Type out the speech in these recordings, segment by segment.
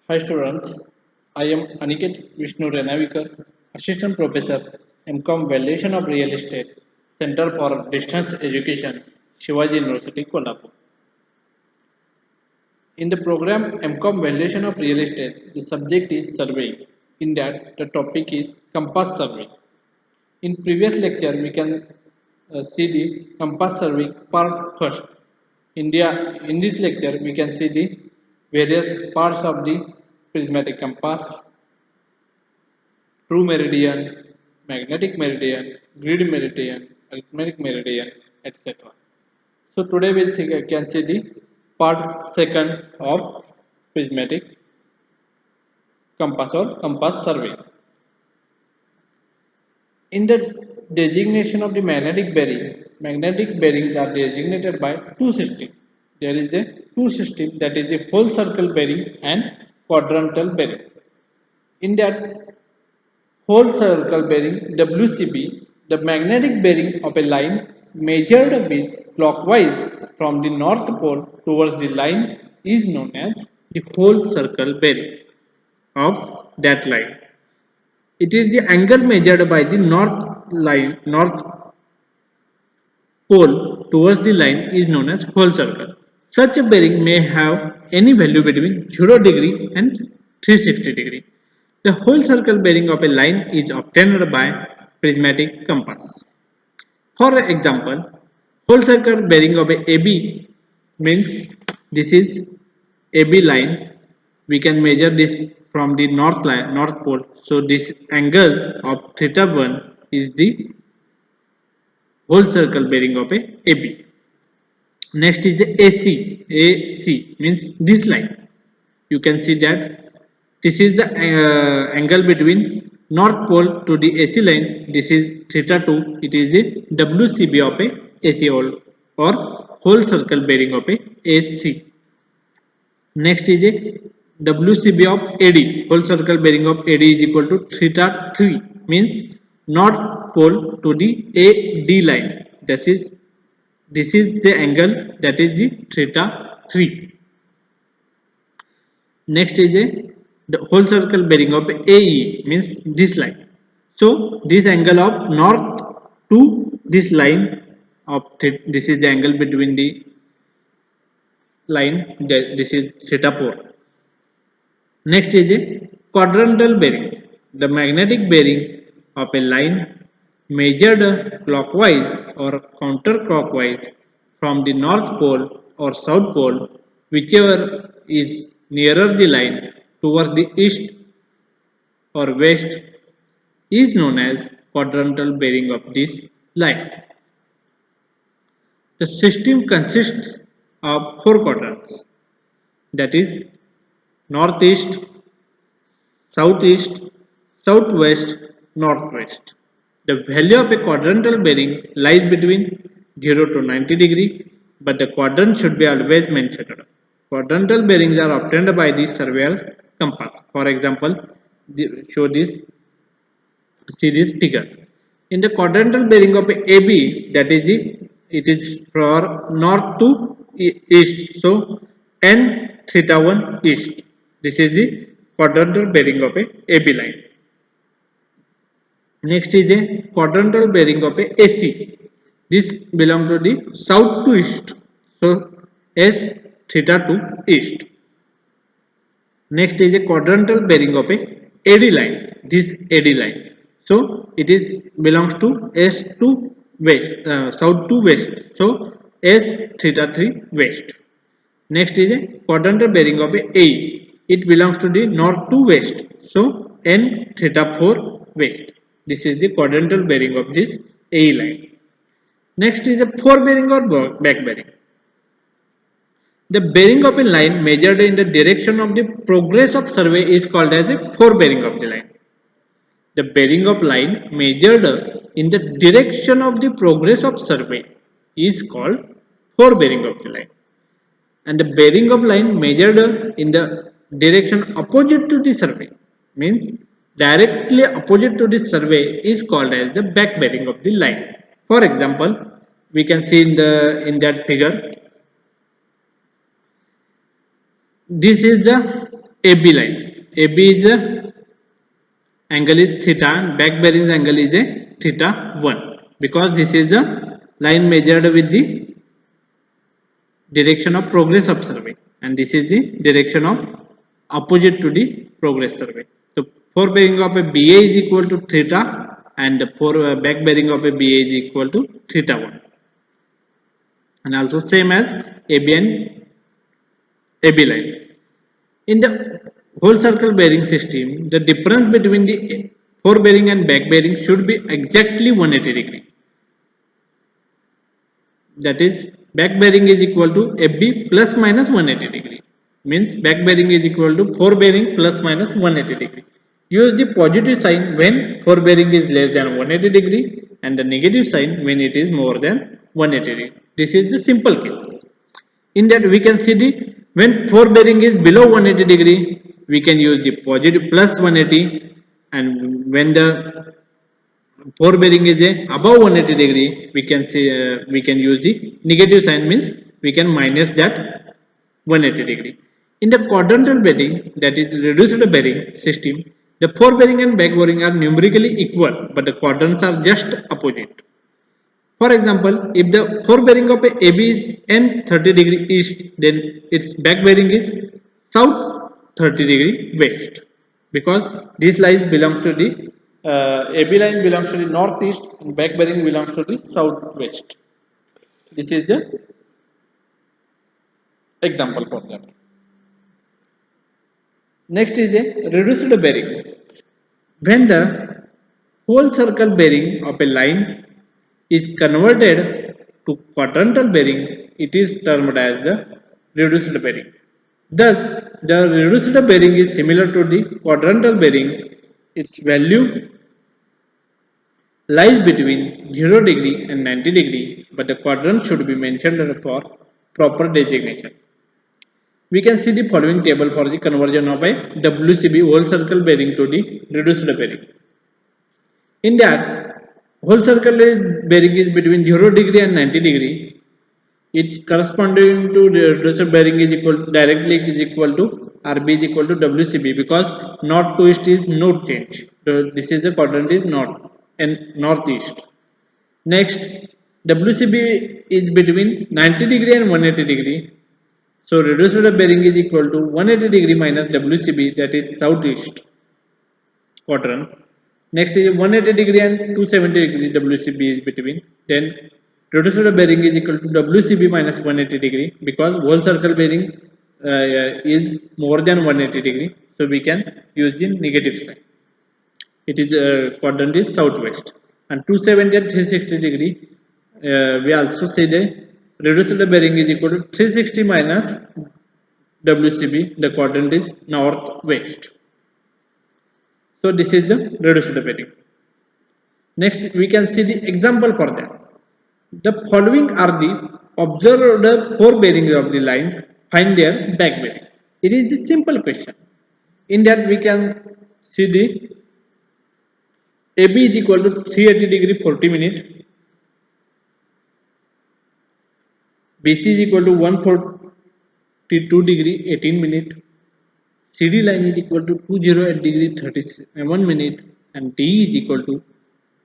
Hi students, I am Aniket Vishnu Renavikar, Assistant Professor, MCOM Valuation of Real Estate, Center for Distance Education, Shivaji University, Kolhapur. In the program MCOM Valuation of Real Estate, the subject is surveying. In that, the topic is Compass Survey. In previous lecture, we can see the Compass Survey part first. In this lecture, we can see the various parts of the prismatic compass, true meridian, magnetic meridian, grid meridian, arithmetic meridian, etc. So today we'll see, can see the part second of prismatic compass or compass survey. In the designation of the magnetic bearings are designated by two systems. There is a two system, that is a whole circle bearing and quadrantal bearing. In that whole circle bearing WCB, the magnetic bearing of a line measured with clockwise from the north pole towards the line is known as the whole circle bearing of that line. It is the angle measured by the north pole towards the line is known as whole circle. Such a bearing may have any value between 0 degree and 360 degree. The whole circle bearing of a line is obtained by prismatic compass. For example, whole circle bearing of a AB means this is AB line. We can measure this from the north pole. So this angle of theta 1 is the whole circle bearing of a AB. Next is the AC. AC means this line. You can see that this is the angle between north pole to the AC line. This is theta 2. It is the WCB of a AC or whole circle bearing of a AC. Next is a WCB of AD. Whole circle bearing of AD is equal to theta 3, means north pole to the AD line. This is the angle, that is the theta 3. Next is the whole circle bearing of AE, means this line. So this angle of north to this line of this is the angle between the line, this is theta 4. Next is a quadrantal bearing. The magnetic bearing of a line measured clockwise or counterclockwise from the north pole or south pole, whichever is nearer the line, towards the east or west, is known as quadrantal bearing of this line. The system consists of four quadrants, that is northeast, southeast, southwest, northwest. The value of a quadrantal bearing lies between 0 to 90 degree, but the quadrant should be always mentioned. Quadrantal bearings are obtained by the surveyor's compass. For example, show this, see this figure. In the quadrantal bearing of AB, that is it is for north to east. So n theta 1 east. This is the quadrantal bearing of a AB line. Next is a quadrantal bearing of a AC. This belongs to the south to east. So S theta to east. Next is a quadrantal bearing of a AD line. This AD line. So it is belongs to S to west, south to west. So S theta 3 west. Next is a quadrantal bearing of a A. It belongs to the north to west. So N theta 4 west. This is the quadrantal bearing of this A line. Next is a forebearing or back bearing. The bearing of a line measured in the direction of the progress of survey is called as a forebearing of the line. The bearing of line measured in the direction of the progress of survey is called forebearing of the line. And the bearing of line measured in the direction opposite to the survey, means directly opposite to the survey, is called as the back bearing of the line. For example, we can see in that figure, this is the AB line. AB is a angle is theta and back bearing angle is a theta 1, because this is the line measured with the direction of progress of survey, and this is the direction of opposite to the progress survey. So for bearing of a BA is equal to theta, and for back bearing of a BA is equal to theta 1, and also same as AB and AB line. In the whole circle bearing system, the difference between the fore bearing and back bearing should be exactly 180 degree. That is, back bearing is equal to FB plus minus 180 degree. Means back bearing is equal to fore bearing plus minus 180 degree. Use the positive sign when fore bearing is less than 180 degree and the negative sign when it is more than 180 degree. This is the simple case. In that we can see the when fore bearing is below 180 degree, we can use the positive plus 180, and when the fore bearing is above 180 degree, we can see we can use the negative sign, means we can minus that 180 degree. In the quadrantal bearing, that is reduced bearing system, the fore bearing and back bearing are numerically equal, but the quadrants are just opposite. For example, if the fore bearing of a AB is n 30 degree east, then its back bearing is south 30 degree west, because this line belongs to the AB line belongs to the northeast and back bearing belongs to the southwest. This is the example for that. Next is a reduced bearing. When the whole circle bearing of a line is converted to quadrantal bearing, it is termed as the reduced bearing. Thus, the reduced bearing is similar to the quadrantal bearing. Its value lies between 0 degree and 90 degree, but the quadrant should be mentioned for proper designation. We can see the following table for the conversion of a WCB whole circle bearing to the reduced bearing. In that, whole circle bearing is between 0 degree and 90 degree. It corresponding to the reduced bearing is equal directly is equal to RB is equal to WCB, because north to east is no change. So this is the quadrant is north and northeast. Next, WCB is between 90 degree and 180 degree. So reduced bearing is equal to 180 degree minus WCB, that is southeast quadrant. Next is 180 degree and 270 degree WCB is between. Then reduced bearing is equal to WCB minus 180 degree, because whole circle bearing is more than 180 degree. So we can use the negative sign. It is quadrant is southwest, and 270 and 360 degree. We also say the reduced bearing is equal to 360 minus WCB. The quadrant is northwest. So this is the reduced bearing. Next, we can see the example for that. The following are the observed fore bearings of the lines. Find their back bearing. It is the simple question. In that we can see the AB is equal to 380 degree 40 minute. BC is equal to 142 degree 18 minute. CD line is equal to 208 degree 31 minute, and DE is equal to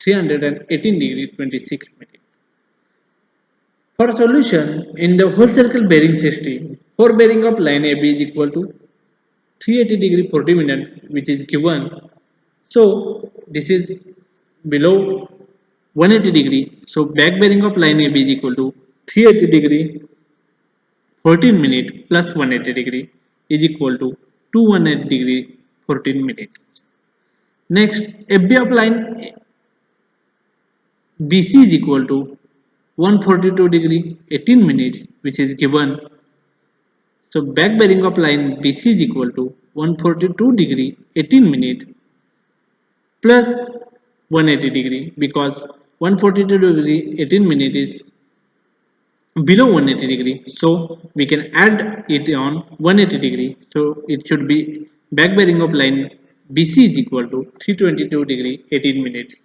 318 degree 26 minute. For solution, in the whole circle bearing system, fore bearing of line AB is equal to 380 degree 40 minute, which is given. So this is below 180 degree. So back bearing of line AB is equal to 380 degree 14 minute plus 180 degree is equal to 218 degree 14 minutes. Next, FB of line BC is equal to 142 degree 18 minutes, which is given. So back bearing of line BC is equal to 142 degree 18 minutes plus 180 degree, because 142 degree 18 minutes is below 180 degree, so we can add it on 180 degree. So it should be back bearing of line BC is equal to 322 degree 18 minutes.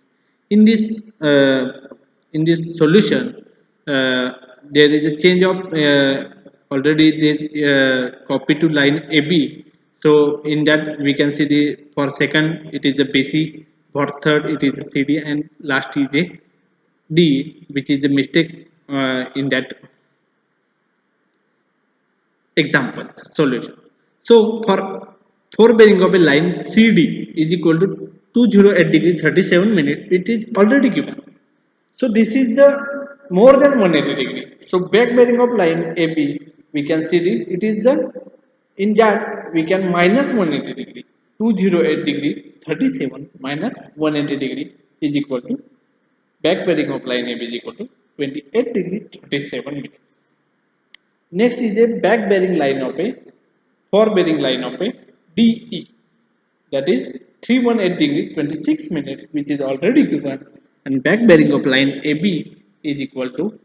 In this solution, there is a change of already this copy to line AB. So in that we can see the for second it is a BC, for third it is a CD, and last is a D, which is a mistake in that example solution. So for bearing of a line CD is equal to 208 degree 37 minutes, it is already given. So this is the more than 180 degree. So back bearing of line AB, we can see the it is the in that we can minus 180 degree. 208 degree 37 minus 180 degree is equal to back bearing of line AB is equal to 28 degree 37 minutes. Next is a back bearing line of a bearing line of a DE, that is 318 degree 26 minutes, which is already given, and back bearing of line AB is equal to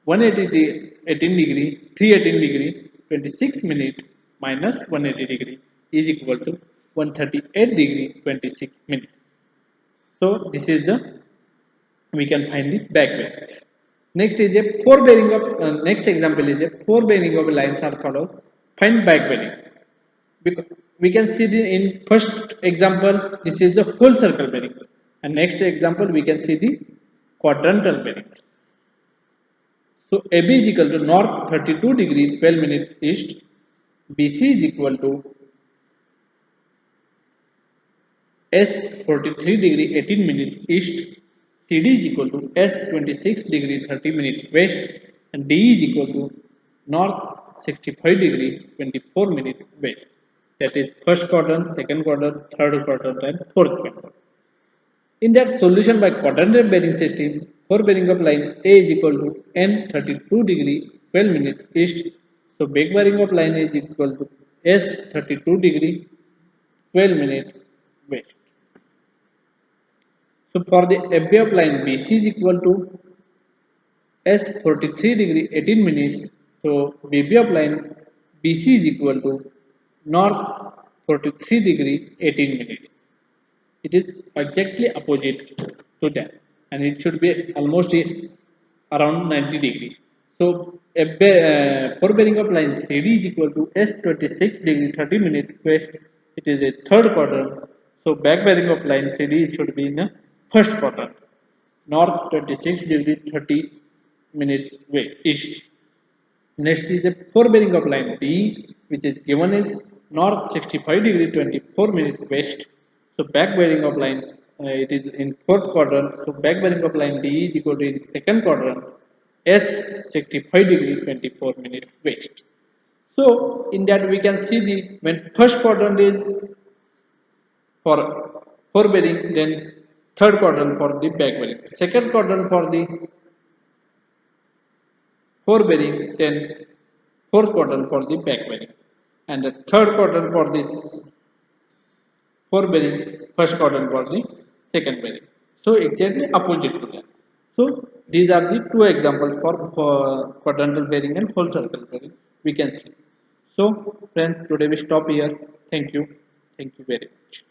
118 degree 318 degree 26 minutes minus 180 degree is equal to 138 degree 26 minutes. So this is the we can find the back bearings. Next is a four bearing of next example is a four bearing of lines are followed. Find back bearing. Because we can see the in first example this is the whole circle bearings, and next example we can see the quadrantal bearings. So AB is equal to north 32 degree 12 minutes east, BC is equal to S 43 degree 18 minutes east, CD is equal to S 26 degree 30 minutes west, and D is equal to north 65 degree 24 minutes west. That is first quadrant, second quadrant, third quadrant, and fourth quadrant. In that solution by quadrantal bearing system, for bearing of line A is equal to N 32 degree 12 minutes east. So back bearing of line A is equal to S 32 degree 12 minutes west. So for the above line BC is equal to S 43 degree 18 minutes. So BB of line BC is equal to north 43 degree 18 minutes. It is exactly opposite to that, and it should be almost around 90 degree. So for bearing of line CD is equal to S 26 degree 30 minutes west. It is a third quadrant. So back bearing of line CD should be in the first quadrant, north 26 degree 30 minutes west east. Next is a forebearing of line D, which is given as north 65 degree 24 minutes west. So back bearing of line it is in fourth quadrant. So back bearing of line D is equal to in second quadrant S 65 degree 24 minutes west. So in that we can see the when first quadrant is for forebearing, then third quadrant for the back bearing, second quadrant for the forebearing, then fourth quadrant for the back bearing, and the third quadrant for this forebearing, first quadrant for the second bearing. So exactly opposite to that. So these are the two examples for quadrantal bearing and whole circle bearing we can see. So friends, today we stop here. Thank you very much.